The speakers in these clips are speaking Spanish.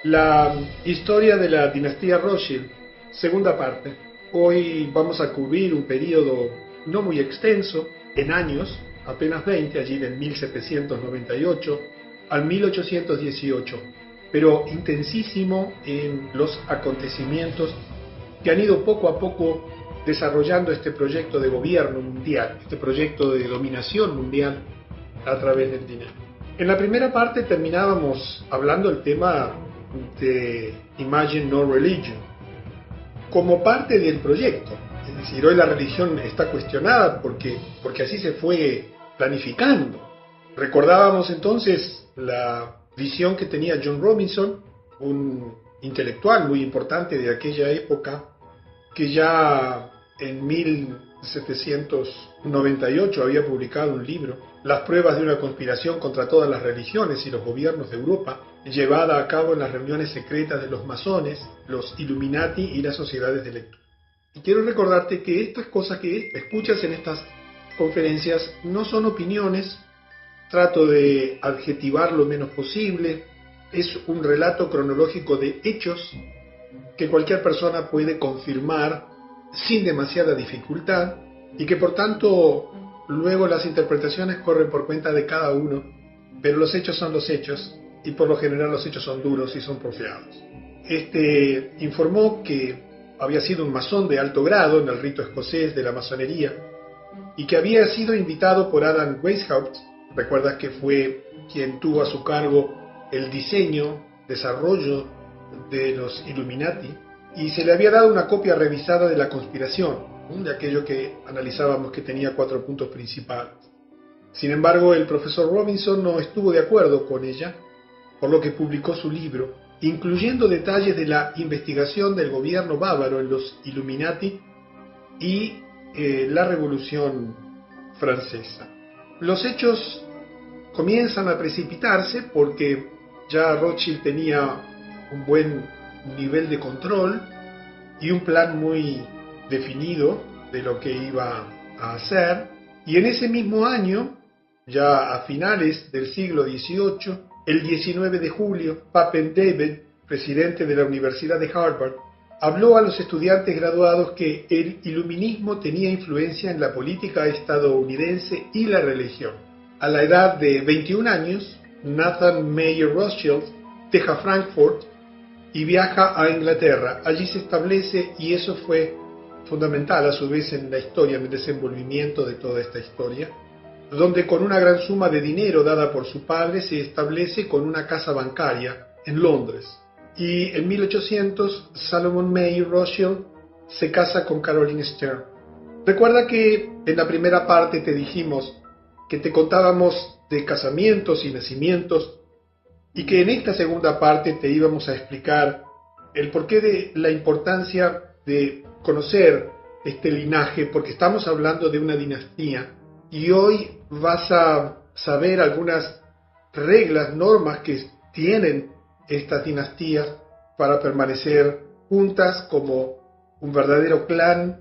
La historia de la dinastía Rothschild, segunda parte. Hoy vamos a cubrir un periodo no muy extenso, en años, apenas 20, allí del 1798 al 1818, pero intensísimo en los acontecimientos que han ido poco a poco desarrollando este proyecto de gobierno mundial, este proyecto de dominación mundial a través del dinero. En la primera parte terminábamos hablando del tema de Imagine No Religion como parte del proyecto. Es decir, hoy la religión está cuestionada porque así se fue planificando. Recordábamos entonces la visión que tenía John Robinson, un intelectual muy importante de aquella época, que ya en 1798 había publicado un libro, Las pruebas de una conspiración contra todas las religiones y los gobiernos de Europa, llevada a cabo en las reuniones secretas de los masones, los Illuminati y las sociedades de lectura. Y quiero recordarte que estas cosas que escuchas en estas conferencias no son opiniones, trato de adjetivar lo menos posible, es un relato cronológico de hechos que cualquier persona puede confirmar sin demasiada dificultad y que por tanto luego las interpretaciones corren por cuenta de cada uno, pero los hechos son los hechos y por lo general los hechos son duros y son porfiados. Este informó que había sido un masón de alto grado en el rito escocés de la masonería y que había sido invitado por Adam Weishaupt. Recuerdas que fue quien tuvo a su cargo el diseño, desarrollo de los Illuminati, y se le había dado una copia revisada de la conspiración, de aquello que analizábamos que tenía 4 puntos principales. Sin embargo, el profesor Robinson no estuvo de acuerdo con ella, por lo que publicó su libro, incluyendo detalles de la investigación del gobierno bávaro en los Illuminati y la Revolución Francesa. Los hechos comienzan a precipitarse porque ya Rothschild tenía un buen nivel de control y un plan muy definido de lo que iba a hacer, y en ese mismo año, ya a finales del siglo XVIII, el 19 de julio, Papen David, presidente de la Universidad de Harvard, habló a los estudiantes graduados que el iluminismo tenía influencia en la política estadounidense y la religión. A la edad de 21 años, Nathan Mayer Rothschild deja Frankfurt y viaja a Inglaterra. Allí se establece, y eso fue fundamental a su vez en la historia, en el desenvolvimiento de toda esta historia, donde con una gran suma de dinero dada por su padre se establece con una casa bancaria en Londres. Y en 1800 Salomon Mayer Rothschild se casa con Caroline Stern. Recuerda que en la primera parte te dijimos que te contábamos de casamientos y nacimientos, y que en esta segunda parte te íbamos a explicar el porqué de la importancia de conocer este linaje, porque estamos hablando de una dinastía, y hoy vas a saber algunas reglas, normas que tienen estas dinastías para permanecer juntas como un verdadero clan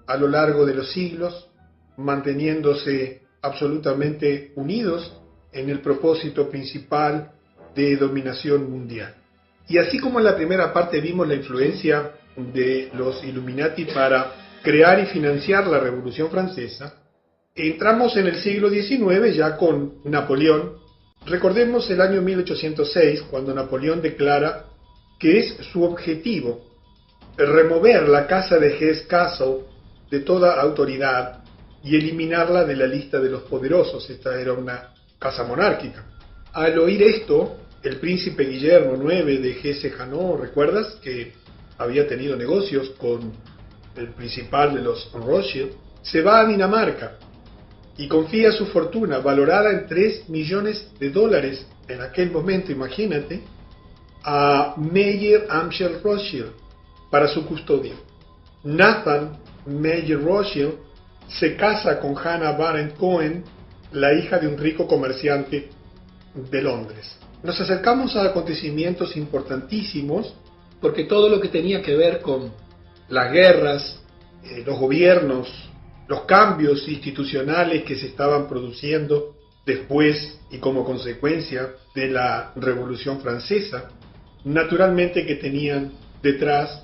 a lo largo de los siglos, manteniéndose absolutamente unidos en el propósito principal de dominación mundial. Y así como en la primera parte vimos la influencia de los Illuminati para crear y financiar la Revolución Francesa, entramos en el siglo XIX ya con Napoleón. Recordemos el año 1806, cuando Napoleón declara que es su objetivo remover la casa de Hesse-Kassel de toda autoridad y eliminarla de la lista de los poderosos. Esta era una casa monárquica. Al oír esto, el príncipe Guillermo IX de Hesse-Hanau, ¿recuerdas? Que había tenido negocios con el principal de los Rothschild, se va a Dinamarca y confía su fortuna, valorada en $3 millones en aquel momento, imagínate, a Mayer Amschel Rothschild para su custodia. Nathan Mayer Rothschild se casa con Hannah Barendt Cohen, la hija de un rico comerciante de Londres. Nos acercamos a acontecimientos importantísimos, porque todo lo que tenía que ver con las guerras, los gobiernos, los cambios institucionales que se estaban produciendo después y como consecuencia de la Revolución Francesa, naturalmente que tenían detrás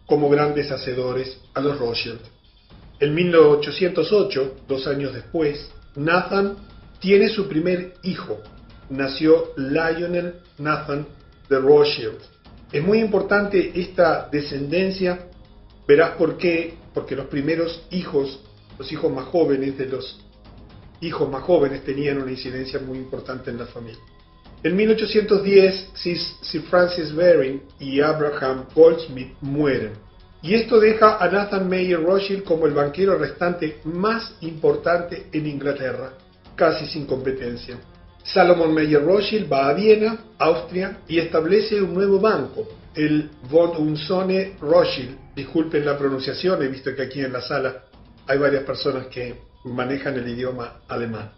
como grandes hacedores a los Rothschild. En 1808, 2 años después, Nathan tiene su primer hijo. Nació Lionel Nathan de Rothschild. Es muy importante esta descendencia, verás por qué, porque los primeros hijos, los hijos más jóvenes de los hijos más jóvenes tenían una incidencia muy importante en la familia. En 1810, Sir Francis Baring y Abraham Goldsmith mueren, y esto deja a Nathan Mayer Rothschild como el banquero restante más importante en Inglaterra, casi sin competencia. Salomon Mayer Rothschild va a Viena, Austria, y establece un nuevo banco, el Von Unzone Rothschild. Disculpen la pronunciación, he visto que aquí en la sala hay varias personas que manejan el idioma alemán.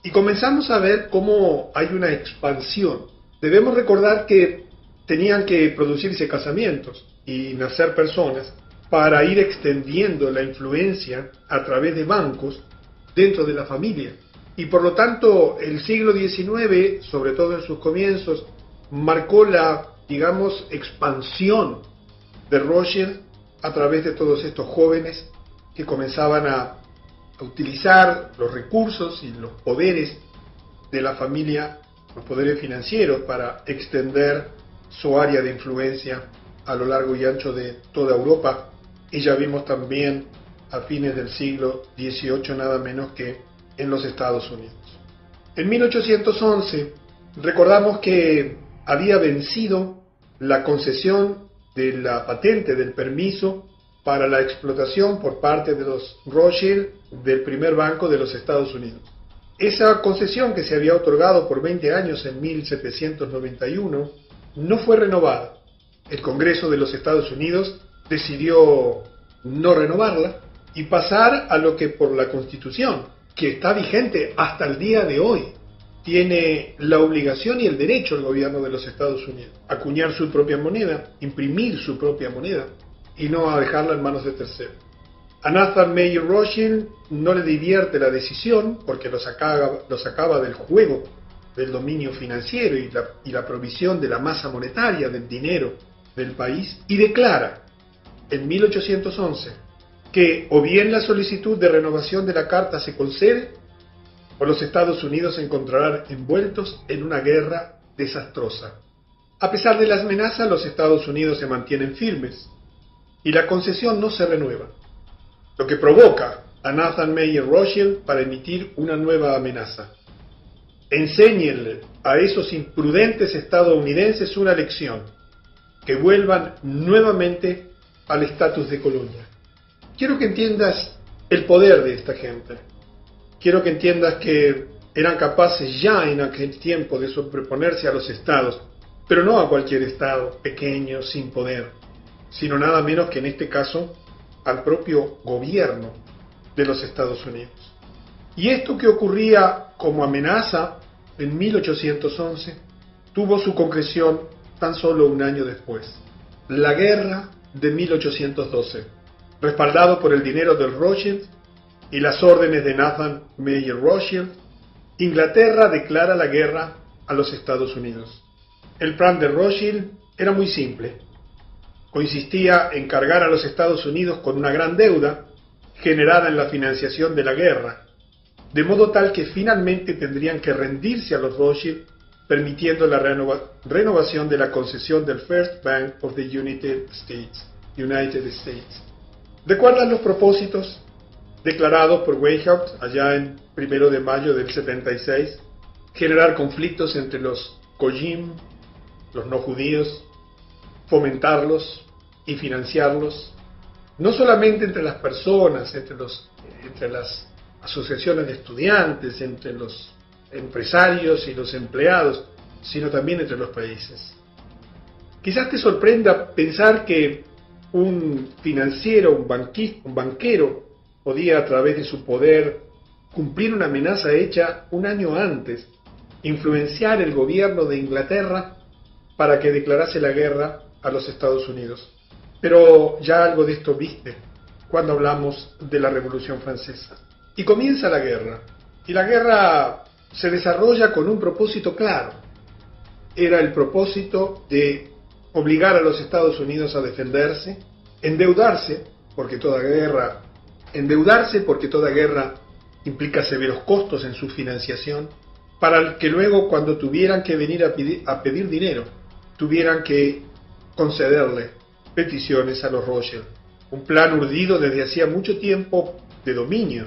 Y comenzamos a ver cómo hay una expansión. Debemos recordar que tenían que producirse casamientos y nacer personas para ir extendiendo la influencia a través de bancos dentro de la familia. Y por lo tanto, el siglo XIX, sobre todo en sus comienzos, marcó la, digamos, expansión de Rothschild a través de todos estos jóvenes que comenzaban a utilizar los recursos y los poderes de la familia, los poderes financieros, para extender su área de influencia a lo largo y ancho de toda Europa. Y ya vimos también a fines del siglo XVIII nada menos que en los Estados Unidos. En 1811 recordamos que había vencido la concesión de la patente del permiso para la explotación por parte de los Rothschild del primer banco de los Estados Unidos. Esa concesión, que se había otorgado por 20 años en 1791, no fue renovada. El Congreso de los Estados Unidos decidió no renovarla y pasar a lo que por la Constitución, que está vigente hasta el día de hoy, tiene la obligación y el derecho el gobierno de los Estados Unidos a acuñar su propia moneda, imprimir su propia moneda y no a dejarla en manos de terceros. A Nathan Mayer Rothschild no le divierte la decisión porque lo sacaba del juego del dominio financiero y la provisión de la masa monetaria, del dinero del país, y declara en 1811 que o bien la solicitud de renovación de la carta se concede o los Estados Unidos se encontrarán envueltos en una guerra desastrosa. A pesar de las amenazas, los Estados Unidos se mantienen firmes y la concesión no se renueva, lo que provoca a Nathan Mayer Rothschild para emitir una nueva amenaza. Enséñenle a esos imprudentes estadounidenses una lección, que vuelvan nuevamente al estatus de colonia. Quiero que entiendas el poder de esta gente. Quiero que entiendas que eran capaces ya en aquel tiempo de sobreponerse a los estados, pero no a cualquier estado pequeño, sin poder, sino nada menos que en este caso al propio gobierno de los Estados Unidos. Y esto que ocurría como amenaza en 1811 tuvo su concreción tan solo un año después. La guerra de 1812, respaldado por el dinero del Rothschild y las órdenes de Nathan Mayer Rothschild, Inglaterra declara la guerra a los Estados Unidos. El plan de Rothschild era muy simple. Consistía en cargar a los Estados Unidos con una gran deuda generada en la financiación de la guerra, de modo tal que finalmente tendrían que rendirse a los Rothschild, permitiendo la renovación de la concesión del First Bank of the United States. ¿Recuerdan los propósitos declarados por Weishaupt allá en 1 de mayo del 76? Generar conflictos entre los Goyim, los no judíos, fomentarlos y financiarlos, no solamente entre las personas, entre las asociaciones de estudiantes, entre los empresarios y los empleados, sino también entre los países. Quizás te sorprenda pensar que un financiero, un banquero, podía a través de su poder cumplir una amenaza hecha un año antes, influenciar el gobierno de Inglaterra para que declarase la guerra a los Estados Unidos. Pero ya algo de esto viste cuando hablamos de la Revolución Francesa. Y comienza la guerra. Y la guerra se desarrolla con un propósito claro. Era el propósito de obligar a los Estados Unidos a defenderse, endeudarse, porque toda guerra implica severos costos en su financiación, para que luego cuando tuvieran que venir a pedir dinero, tuvieran que concederle peticiones a los Rothschild. Un plan urdido desde hacía mucho tiempo de dominio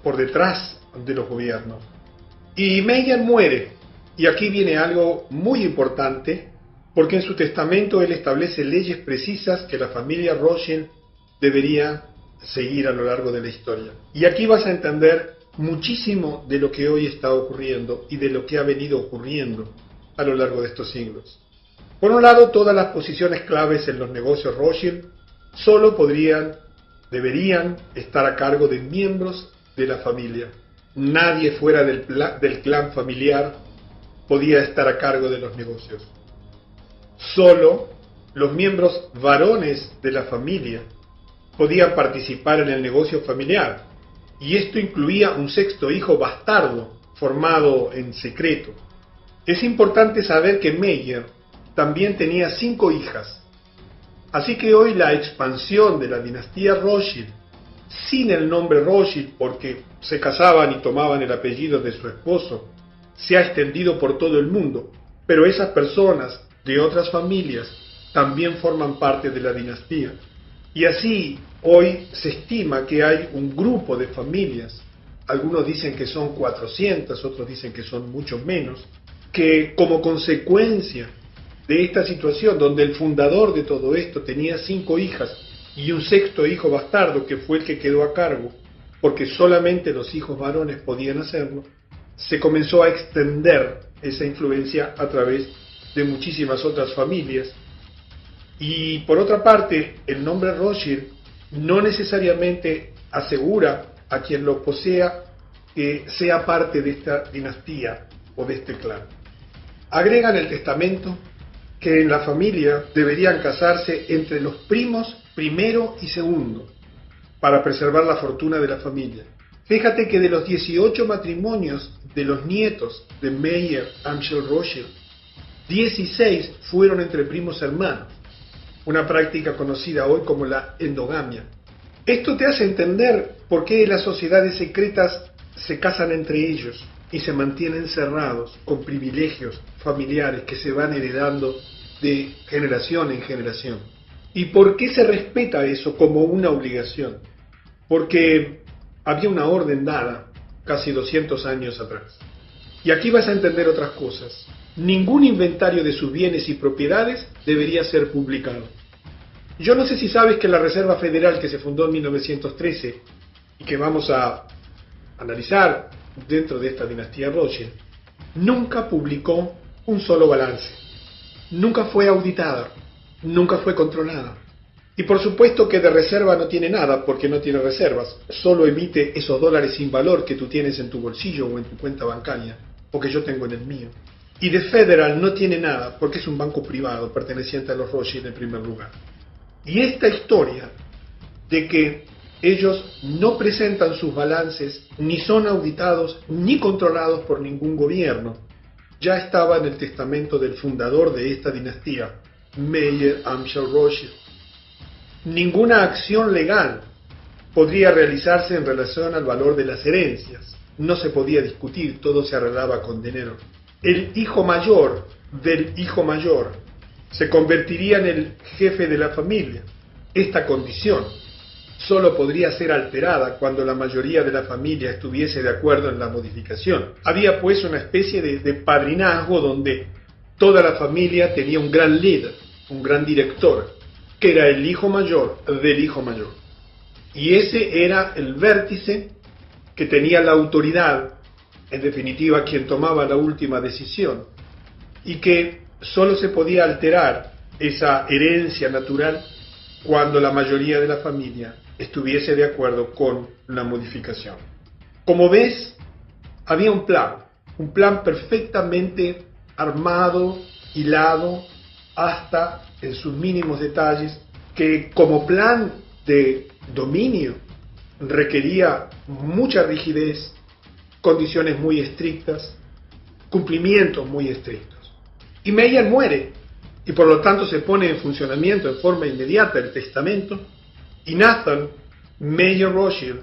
por detrás de los gobiernos. Y Meyer muere, y aquí viene algo muy importante, porque en su testamento él establece leyes precisas que la familia Rothschild debería seguir a lo largo de la historia. Y aquí vas a entender muchísimo de lo que hoy está ocurriendo y de lo que ha venido ocurriendo a lo largo de estos siglos. Por un lado, todas las posiciones claves en los negocios Rothschild solo deberían estar a cargo de miembros de la familia. Nadie fuera del clan familiar podía estar a cargo de los negocios. Solo los miembros varones de la familia podían participar en el negocio familiar, y esto incluía un sexto hijo bastardo formado en secreto. Es importante saber que Meyer también tenía 5 hijas, así que hoy la expansión de la dinastía Rothschild, sin el nombre Rothschild porque se casaban y tomaban el apellido de su esposo, se ha extendido por todo el mundo, pero esas personas de otras familias también forman parte de la dinastía. Y así, hoy se estima que hay un grupo de familias, algunos dicen que son 400, otros dicen que son mucho menos, que como consecuencia de esta situación, donde el fundador de todo esto tenía 5 hijas y un sexto hijo bastardo, que fue el que quedó a cargo, porque solamente los hijos varones podían hacerlo, se comenzó a extender esa influencia a través de muchísimas otras familias. Y por otra parte, el nombre Rothschild no necesariamente asegura a quien lo posea que sea parte de esta dinastía o de este clan. Agrega en el testamento que en la familia deberían casarse entre los primos primero y segundo para preservar la fortuna de la familia. Fíjate que de los 18 matrimonios de los nietos de Meyer Amschel Rothschild, 16 fueron entre primos hermanos, una práctica conocida hoy como la endogamia. Esto te hace entender por qué las sociedades secretas se casan entre ellos y se mantienen cerrados con privilegios familiares que se van heredando de generación en generación. ¿Y por qué se respeta eso como una obligación? Porque había una orden dada casi 200 años atrás. Y aquí vas a entender otras cosas. Ningún inventario de sus bienes y propiedades debería ser publicado. Yo no sé si sabes que la Reserva Federal, que se fundó en 1913 y que vamos a analizar dentro de esta dinastía Rothschild, nunca publicó un solo balance. Nunca fue auditada, nunca fue controlada. Y por supuesto que de reserva no tiene nada, porque no tiene reservas. Solo emite esos dólares sin valor que tú tienes en tu bolsillo o en tu cuenta bancaria, o que yo tengo en el mío. Y de Federal no tiene nada, porque es un banco privado perteneciente a los Rothschild en primer lugar. Y esta historia de que ellos no presentan sus balances, ni son auditados, ni controlados por ningún gobierno, ya estaba en el testamento del fundador de esta dinastía, Meyer Amschel Rothschild. Ninguna acción legal podría realizarse en relación al valor de las herencias. No se podía discutir, todo se arreglaba con dinero. El hijo mayor del hijo mayor se convertiría en el jefe de la familia. Esta condición solo podría ser alterada cuando la mayoría de la familia estuviese de acuerdo en la modificación. Había pues una especie de padrinazgo donde toda la familia tenía un gran líder, un gran director, que era el hijo mayor del hijo mayor. Y ese era el vértice que tenía la autoridad, en definitiva quien tomaba la última decisión, y que solo se podía alterar esa herencia natural cuando la mayoría de la familia estuviese de acuerdo con la modificación. Como ves, había un plan perfectamente armado, hilado, hasta en sus mínimos detalles, que como plan de dominio requería mucha rigidez, condiciones muy estrictas, cumplimientos muy estrictos. Y Meyer muere, y por lo tanto se pone en funcionamiento en forma inmediata el testamento, y Nathan Mayer Rothschild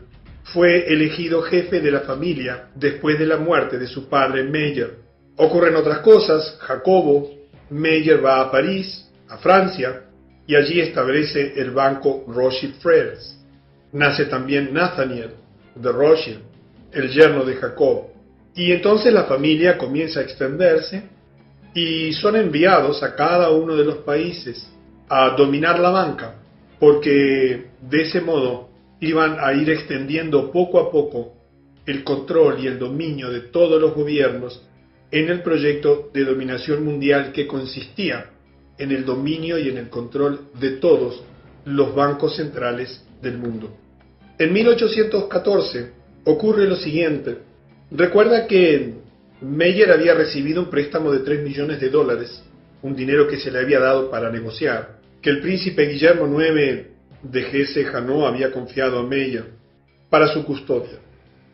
fue elegido jefe de la familia después de la muerte de su padre Mayer. Ocurren otras cosas. Jacobo Mayer va a París, a Francia, y allí establece el banco Rothschild Frères. Nace también Nathaniel de Rothschild, el yerno de Jacob. Y entonces la familia comienza a extenderse y son enviados a cada uno de los países a dominar la banca, porque de ese modo iban a ir extendiendo poco a poco el control y el dominio de todos los gobiernos en el proyecto de dominación mundial que consistía en el dominio y en el control de todos los bancos centrales del mundo. En 1814 ocurre lo siguiente. Recuerda que Mayer había recibido un préstamo de $3 millones, un dinero que se le había dado para negociar, que el príncipe Guillermo IX de Hesse-Hanau había confiado a Mayer para su custodia.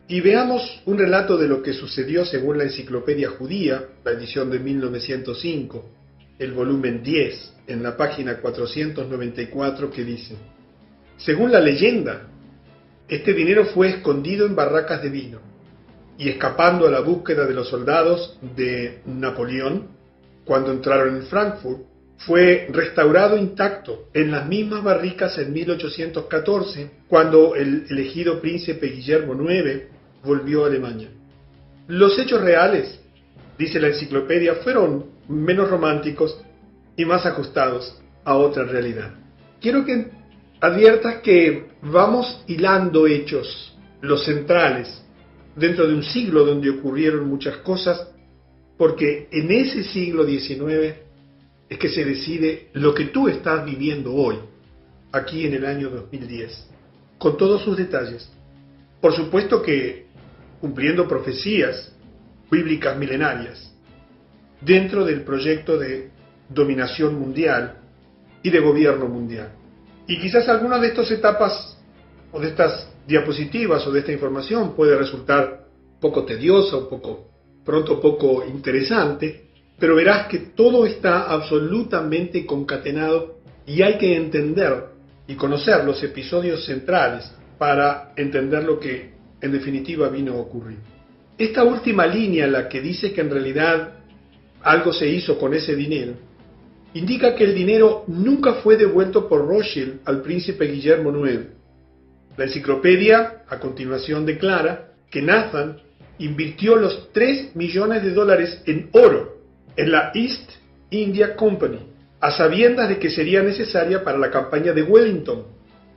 Y veamos un relato de lo que sucedió según la Enciclopedia Judía, la edición de 1905, el volumen 10, en la página 494, que dice: según la leyenda, este dinero fue escondido en barracas de vino, y escapando a la búsqueda de los soldados de Napoleón, cuando entraron en Frankfurt, fue restaurado intacto en las mismas barricas en 1814, cuando el elegido príncipe Guillermo IX volvió a Alemania. Los hechos reales, dice la enciclopedia, fueron menos románticos y más ajustados a otra realidad. Quiero que adviertas que vamos hilando hechos, los centrales, dentro de un siglo donde ocurrieron muchas cosas, porque en ese siglo XIX es que se decide lo que tú estás viviendo hoy, aquí en el año 2010, con todos sus detalles. Por supuesto que cumpliendo profecías bíblicas milenarias, dentro del proyecto de dominación mundial y de gobierno mundial. Y quizás alguna de estas etapas, o de estas diapositivas, o de esta información puede resultar poco tediosa, poco interesante, pero verás que todo está absolutamente concatenado y hay que entender y conocer los episodios centrales para entender lo que en definitiva vino a ocurrir. Esta última línea, la que dice que en realidad algo se hizo con ese dinero, indica que el dinero nunca fue devuelto por Rothschild al príncipe Guillermo IX. La enciclopedia a continuación declara que Nathan invirtió los $3 millones en oro en la East India Company, a sabiendas de que sería necesaria para la campaña de Wellington,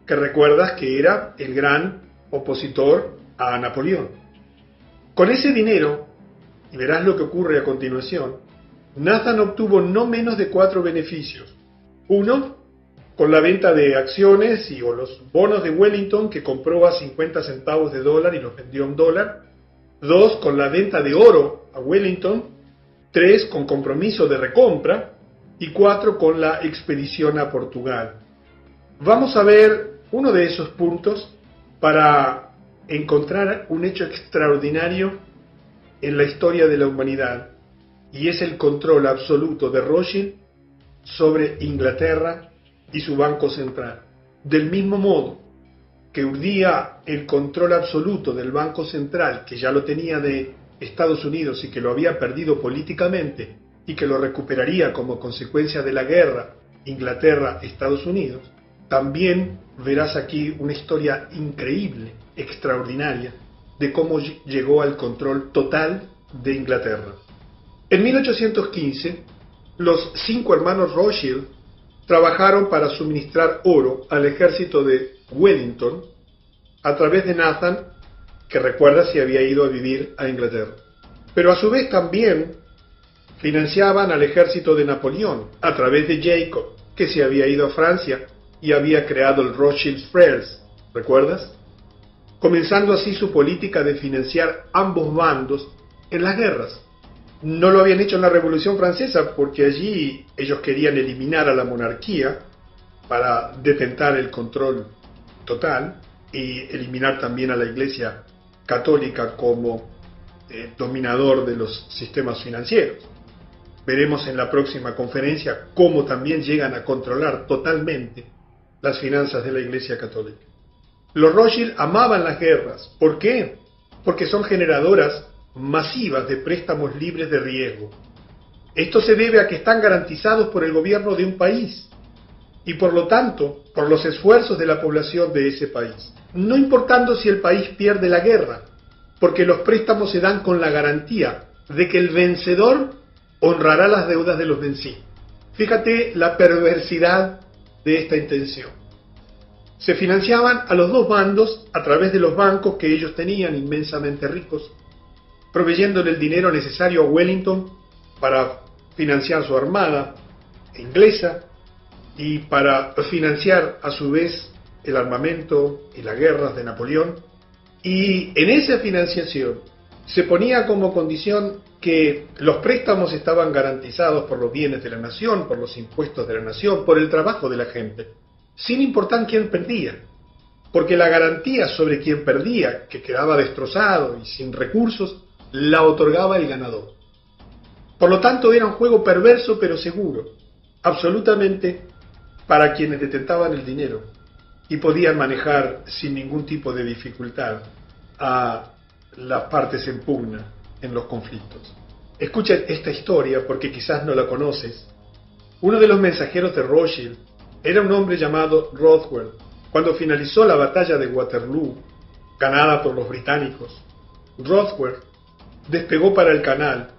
que recuerdas que era el gran opositor a Napoleón. Con ese dinero, y verás lo que ocurre a continuación, Nathan obtuvo no menos de 4 beneficios. Uno, con la venta de acciones o los bonos de Wellington, que compró a 50 centavos de dólar y los vendió a $1. 2, con la venta de oro a Wellington. 3, con compromiso de recompra. Y 4, con la expedición a Portugal. Vamos a ver uno de esos puntos para encontrar un hecho extraordinario en la historia de la humanidad, y es el control absoluto de Rothschild sobre Inglaterra y su banco central. Del mismo modo que urdía el control absoluto del banco central, que ya lo tenía de Estados Unidos y que lo había perdido políticamente y que lo recuperaría como consecuencia de la guerra Inglaterra-Estados Unidos, también verás aquí una historia increíble, extraordinaria, de cómo llegó al control total de Inglaterra. En 1815, los 5 hermanos Rothschild trabajaron para suministrar oro al ejército de Wellington a través de Nathan, que recuerda se había ido a vivir a Inglaterra. Pero a su vez también financiaban al ejército de Napoleón a través de Jacob, que se había ido a Francia y había creado el Rothschild Frères, ¿recuerdas? Comenzando así su política de financiar ambos bandos en las guerras. No lo habían hecho en la Revolución Francesa porque allí ellos querían eliminar a la monarquía para detentar el control total y eliminar también a la Iglesia católica como dominador de los sistemas financieros. Veremos en la próxima conferencia cómo también llegan a controlar totalmente las finanzas de la Iglesia Católica. Los Rothschild amaban las guerras. ¿Por qué? Porque son generadoras masivas de préstamos libres de riesgo. Esto se debe a que están garantizados por el gobierno de un país y por lo tanto por los esfuerzos de la población de ese país, no importando si el país pierde la guerra, porque los préstamos se dan con la garantía de que el vencedor honrará las deudas de los vencidos. Fíjate la perversidad de esta intención. Se financiaban a los dos bandos a través de los bancos que ellos tenían, inmensamente ricos, proveyéndole el dinero necesario a Wellington para financiar su armada inglesa y para financiar a su vez el armamento y las guerras de Napoleón. Y en esa financiación se ponía como condición que los préstamos estaban garantizados por los bienes de la nación, por los impuestos de la nación, por el trabajo de la gente, sin importar quién perdía, porque la garantía sobre quien perdía, que quedaba destrozado y sin recursos, la otorgaba el ganador. Por lo tanto, era un juego perverso pero seguro, absolutamente para quienes detentaban el dinero y podían manejar sin ningún tipo de dificultad a las partes en pugna en los conflictos. Escucha esta historia porque quizás no la conoces. Uno de los mensajeros de Rothschild era un hombre llamado Rothwell. Cuando finalizó la batalla de Waterloo, ganada por los británicos, Rothwell despegó para el canal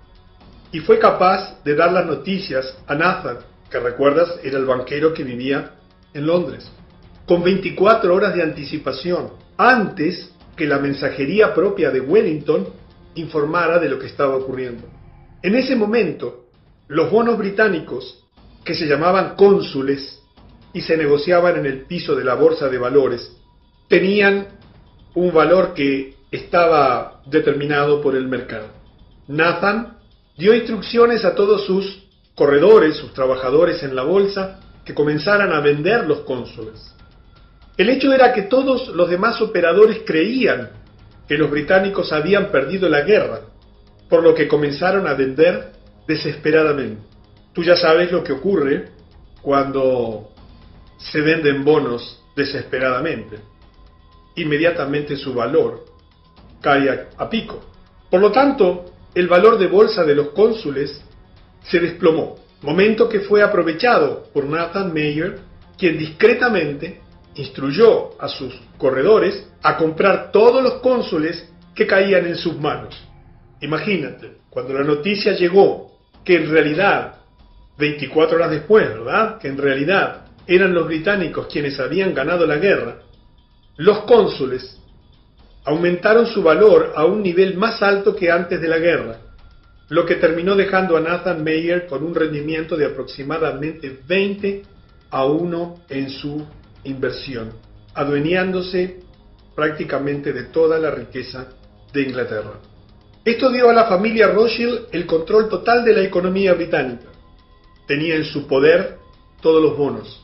y fue capaz de dar las noticias a Nathan, que recuerdas era el banquero que vivía en Londres, con 24 horas de anticipación, antes que la mensajería propia de Wellington informara de lo que estaba ocurriendo. En ese momento, los bonos británicos, que se llamaban cónsules y se negociaban en el piso de la bolsa de valores, tenían un valor que estaba determinado por el mercado. Nathan dio instrucciones a todos sus corredores, sus trabajadores en la bolsa, que comenzaran a vender los cónsules. El hecho era que todos los demás operadores creían que los británicos habían perdido la guerra, por lo que comenzaron a vender desesperadamente. Tú ya sabes lo que ocurre cuando se venden bonos desesperadamente. Inmediatamente su valor cae a pico. Por lo tanto, el valor de bolsa de los cónsules se desplomó, momento que fue aprovechado por Nathan Mayer, quien discretamente instruyó a sus corredores a comprar todos los cónsules que caían en sus manos. Imagínate, cuando la noticia llegó que en realidad, 24 horas después, ¿verdad?, que en realidad eran los británicos quienes habían ganado la guerra, los cónsules aumentaron su valor a un nivel más alto que antes de la guerra, lo que terminó dejando a Nathan Mayer con un rendimiento de aproximadamente 20-1 en su inversión, adueñándose prácticamente de toda la riqueza de Inglaterra. Esto dio a la familia Rothschild el control total de la economía británica. Tenía en su poder todos los bonos.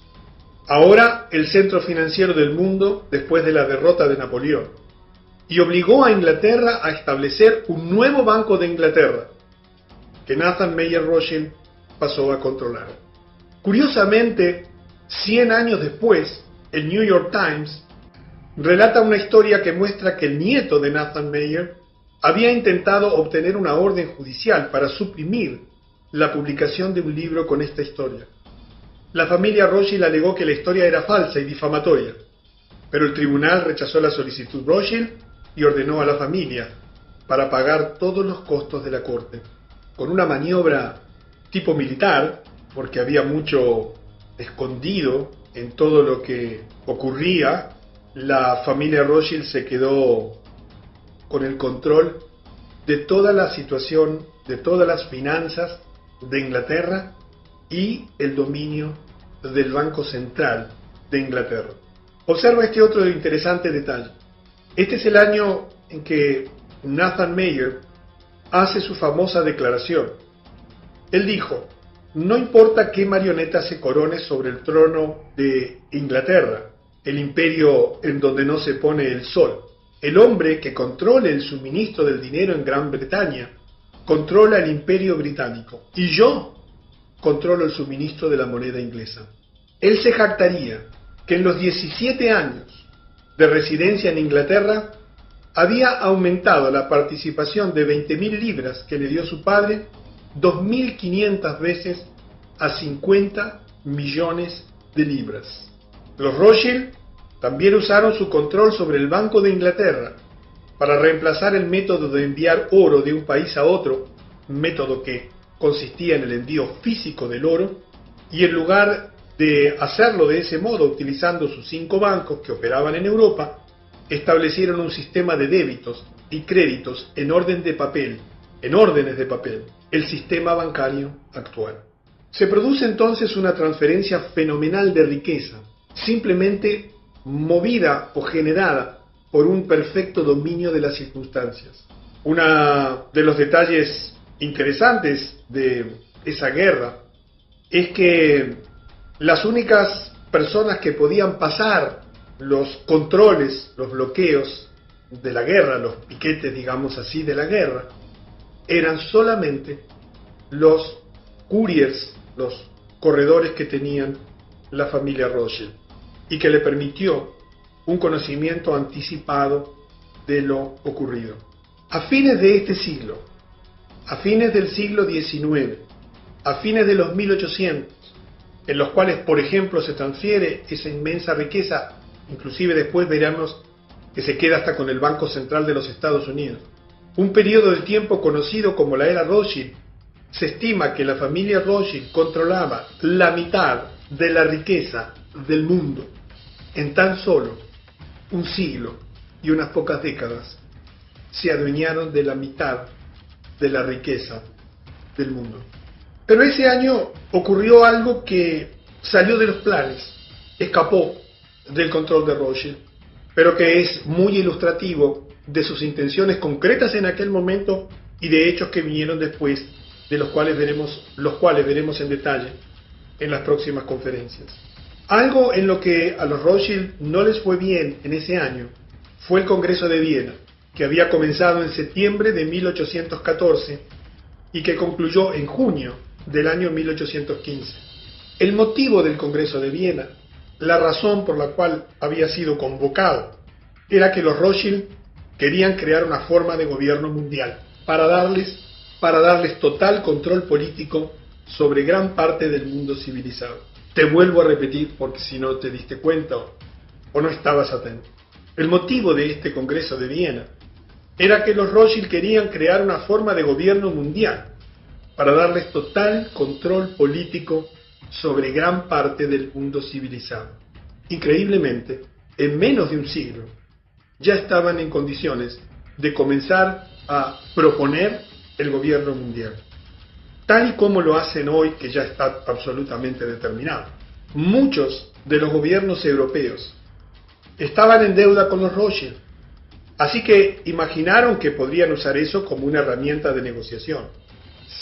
Ahora el centro financiero del mundo después de la derrota de Napoleón. Y obligó a Inglaterra a establecer un nuevo Banco de Inglaterra, que Nathan Mayer Rothschild pasó a controlar. Curiosamente, 100 años después, el New York Times relata una historia que muestra que el nieto de Nathan Mayer había intentado obtener una orden judicial para suprimir la publicación de un libro con esta historia. La familia Rothschild alegó que la historia era falsa y difamatoria, pero el tribunal rechazó la solicitud Rothschild y ordenó a la familia para pagar todos los costos de la corte. Con una maniobra tipo militar, porque había mucho escondido en todo lo que ocurría, la familia Rothschild se quedó con el control de toda la situación, de todas las finanzas de Inglaterra y el dominio del Banco Central de Inglaterra. Observa este otro interesante detalle. Este es el año en que Nathan Mayer hace su famosa declaración. Él dijo: no importa qué marioneta se corone sobre el trono de Inglaterra, el imperio en donde no se pone el sol, el hombre que controle el suministro del dinero en Gran Bretaña controla el imperio británico y yo controlo el suministro de la moneda inglesa. Él se jactaría que en los 17 años de residencia en Inglaterra había aumentado la participación de 20.000 libras que le dio su padre 2.500 veces a 50 millones de libras. Los Rothschild también usaron su control sobre el Banco de Inglaterra para reemplazar el método de enviar oro de un país a otro, método que consistía en el envío físico del oro, y en lugar de hacerlo de ese modo utilizando sus 5 bancos que operaban en Europa, establecieron un sistema de débitos y créditos en órdenes de papel, el sistema bancario actual. Se produce entonces una transferencia fenomenal de riqueza, simplemente movida o generada por un perfecto dominio de las circunstancias. Uno de los detalles interesantes de esa guerra es que las únicas personas que podían pasar los controles, los bloqueos de la guerra, los piquetes, digamos así, de la guerra, eran solamente los couriers, los corredores que tenían la familia Rothschild, y que le permitió un conocimiento anticipado de lo ocurrido. A fines de este siglo, a fines del siglo XIX, a fines de los 1800, en los cuales, por ejemplo, se transfiere esa inmensa riqueza, inclusive después veremos que se queda hasta con el Banco Central de los Estados Unidos. Un periodo de tiempo conocido como la era Rothschild, se estima que la familia Rothschild controlaba la mitad de la riqueza del mundo. En tan solo un siglo y unas pocas décadas se adueñaron de la mitad de la riqueza del mundo. Pero ese año ocurrió algo que salió de los planes, escapó del control de Rothschild, pero que es muy ilustrativo de sus intenciones concretas en aquel momento y de hechos que vinieron después, de los cuales veremos en detalle en las próximas conferencias. Algo en lo que a los Rothschild no les fue bien en ese año fue el Congreso de Viena, que había comenzado en septiembre de 1814 y que concluyó en junio del año 1815. El motivo del Congreso de Viena, la razón por la cual había sido convocado, era que los Rothschild querían crear una forma de gobierno mundial para darles total control político sobre gran parte del mundo civilizado. Te vuelvo a repetir porque si no te diste cuenta o no estabas atento. El motivo de este Congreso de Viena era que los Rothschild querían crear una forma de gobierno mundial para darles total control político sobre gran parte del mundo civilizado. Increíblemente, en menos de un siglo, ya estaban en condiciones de comenzar a proponer el gobierno mundial, tal y como lo hacen hoy, que ya está absolutamente determinado. Muchos de los gobiernos europeos estaban en deuda con los Rothschild, así que imaginaron que podrían usar eso como una herramienta de negociación.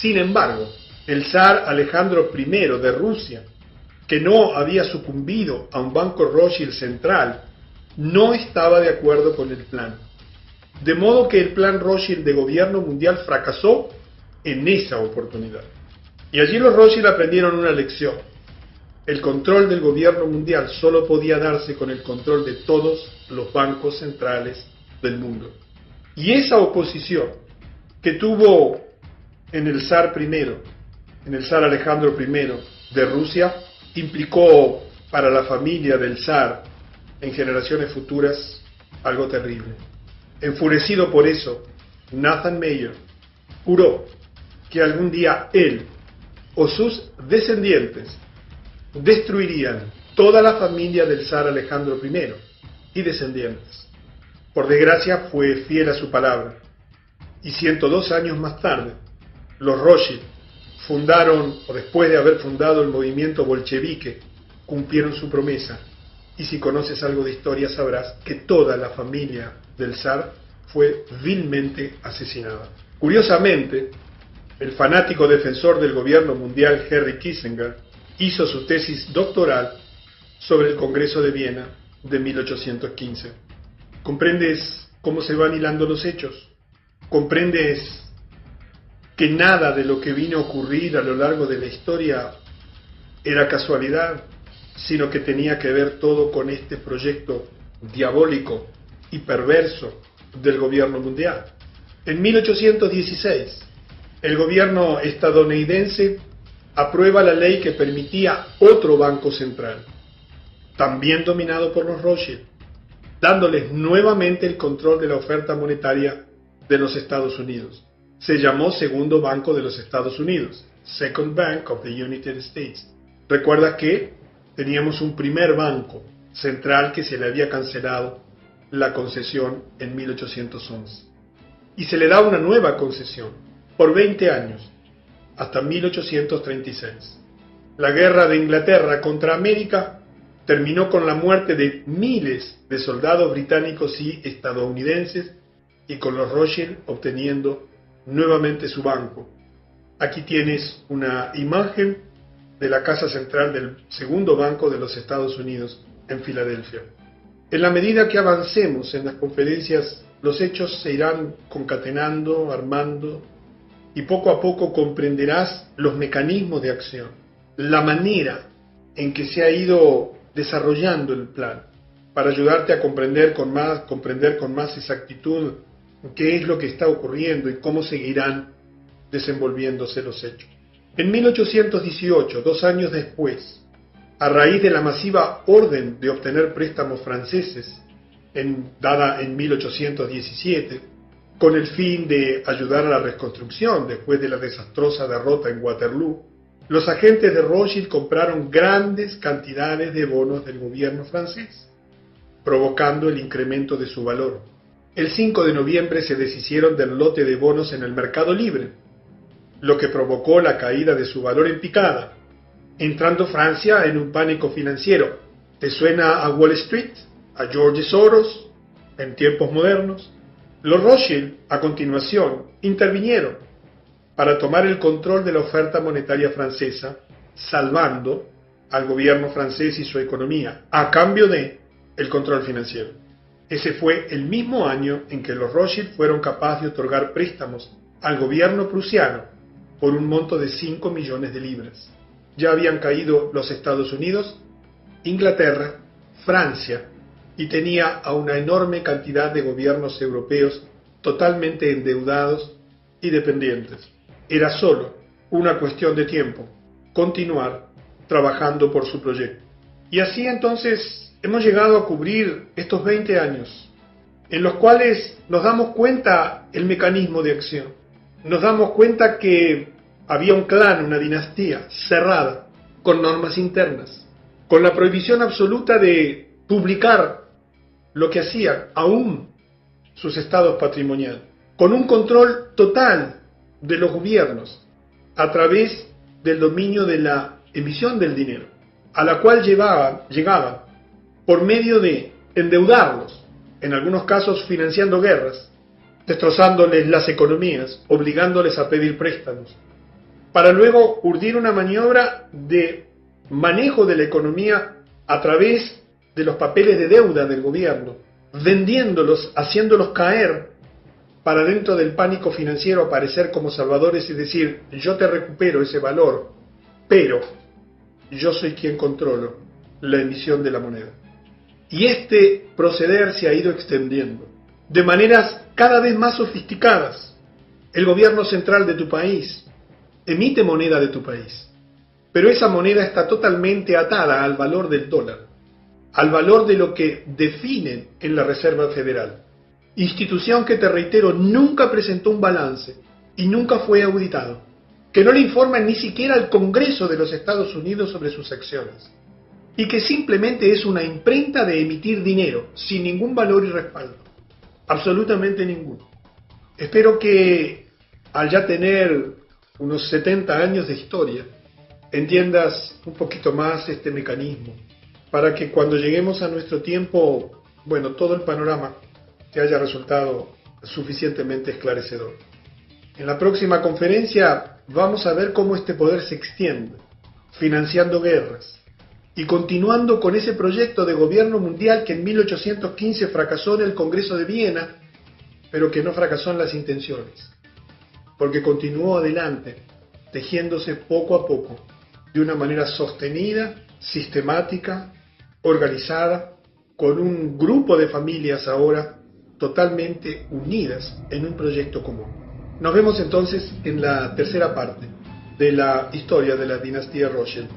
Sin embargo, el zar Alejandro I de Rusia, que no había sucumbido a un banco Rothschild central, no estaba de acuerdo con el plan. De modo que el plan Rothschild de gobierno mundial fracasó en esa oportunidad. Y allí los Rothschild aprendieron una lección. El control del gobierno mundial solo podía darse con el control de todos los bancos centrales del mundo. Y esa oposición que tuvo en el zar Alejandro I de Rusia, implicó para la familia del zar en generaciones futuras algo terrible. Enfurecido por eso, Nathan Mayer juró que algún día él o sus descendientes destruirían toda la familia del zar Alejandro I y descendientes. Por desgracia fue fiel a su palabra, y 102 años más tarde, los Rothschild después de haber fundado el movimiento bolchevique, cumplieron su promesa, y si conoces algo de historia sabrás que toda la familia del zar fue vilmente asesinada. Curiosamente, el fanático defensor del gobierno mundial Henry Kissinger hizo su tesis doctoral sobre el Congreso de Viena de 1815. ¿Comprendes cómo se van hilando los hechos? ¿Comprendes que nada de lo que vino a ocurrir a lo largo de la historia era casualidad, sino que tenía que ver todo con este proyecto diabólico y perverso del gobierno mundial. En 1816, el gobierno estadounidense aprueba la ley que permitía otro banco central, también dominado por los Rothschild, dándoles nuevamente el control de la oferta monetaria de los Estados Unidos. Se llamó Segundo Banco de los Estados Unidos, Second Bank of the United States. Recuerda que teníamos un primer banco central que se le había cancelado la concesión en 1811. Y se le da una nueva concesión por 20 años, hasta 1836. La guerra de Inglaterra contra América terminó con la muerte de miles de soldados británicos y estadounidenses y con los Rothschild obteniendo nuevamente su banco. Aquí tienes una imagen de la casa central del segundo banco de los Estados Unidos en Filadelfia. En la medida que avancemos en las conferencias, los hechos se irán concatenando, armando, y poco a poco comprenderás los mecanismos de acción, la manera en que se ha ido desarrollando el plan, para ayudarte a comprender con más exactitud qué es lo que está ocurriendo y cómo seguirán desenvolviéndose los hechos. En 1818, 2 años después, a raíz de la masiva orden de obtener préstamos franceses, dada en 1817, con el fin de ayudar a la reconstrucción después de la desastrosa derrota en Waterloo, los agentes de Rothschild compraron grandes cantidades de bonos del gobierno francés, provocando el incremento de su valor. El 5 de noviembre se deshicieron del lote de bonos en el mercado libre, lo que provocó la caída de su valor en picada, entrando Francia en un pánico financiero. ¿Te suena a Wall Street? ¿A George Soros? En tiempos modernos. Los Rothschild, a continuación, intervinieron para tomar el control de la oferta monetaria francesa, salvando al gobierno francés y su economía, a cambio de el control financiero. Ese fue el mismo año en que los Rothschild fueron capaces de otorgar préstamos al gobierno prusiano por un monto de 5 millones de libras. Ya habían caído los Estados Unidos, Inglaterra, Francia, y tenía a una enorme cantidad de gobiernos europeos totalmente endeudados y dependientes. Era solo una cuestión de tiempo continuar trabajando por su proyecto. Y así entonces hemos llegado a cubrir estos 20 años, en los cuales nos damos cuenta el mecanismo de acción. Nos damos cuenta que había un clan, una dinastía cerrada, con normas internas, con la prohibición absoluta de publicar lo que hacían aún sus estados patrimoniales, con un control total de los gobiernos a través del dominio de la emisión del dinero, a la cual llegaban por medio de endeudarlos, en algunos casos financiando guerras, destrozándoles las economías, obligándoles a pedir préstamos, para luego urdir una maniobra de manejo de la economía a través de los papeles de deuda del gobierno, vendiéndolos, haciéndolos caer para dentro del pánico financiero aparecer como salvadores y decir, yo te recupero ese valor, pero yo soy quien controlo la emisión de la moneda. Y este proceder se ha ido extendiendo de maneras cada vez más sofisticadas. El gobierno central de tu país emite moneda de tu país, pero esa moneda está totalmente atada al valor del dólar, al valor de lo que definen en la Reserva Federal, institución que, te reitero, nunca presentó un balance y nunca fue auditado, que no le informa ni siquiera al Congreso de los Estados Unidos sobre sus acciones, y que simplemente es una imprenta de emitir dinero, sin ningún valor y respaldo, absolutamente ninguno. Espero que, al ya tener unos 70 años de historia, entiendas un poquito más este mecanismo, para que cuando lleguemos a nuestro tiempo, todo el panorama te haya resultado suficientemente esclarecedor. En la próxima conferencia vamos a ver cómo este poder se extiende, financiando guerras y continuando con ese proyecto de gobierno mundial que en 1815 fracasó en el Congreso de Viena, pero que no fracasó en las intenciones. porque continuó adelante, tejiéndose poco a poco, de una manera sostenida, sistemática, organizada, con un grupo de familias ahora totalmente unidas en un proyecto común. Nos vemos entonces en la tercera parte de la historia de la dinastía Rothschild.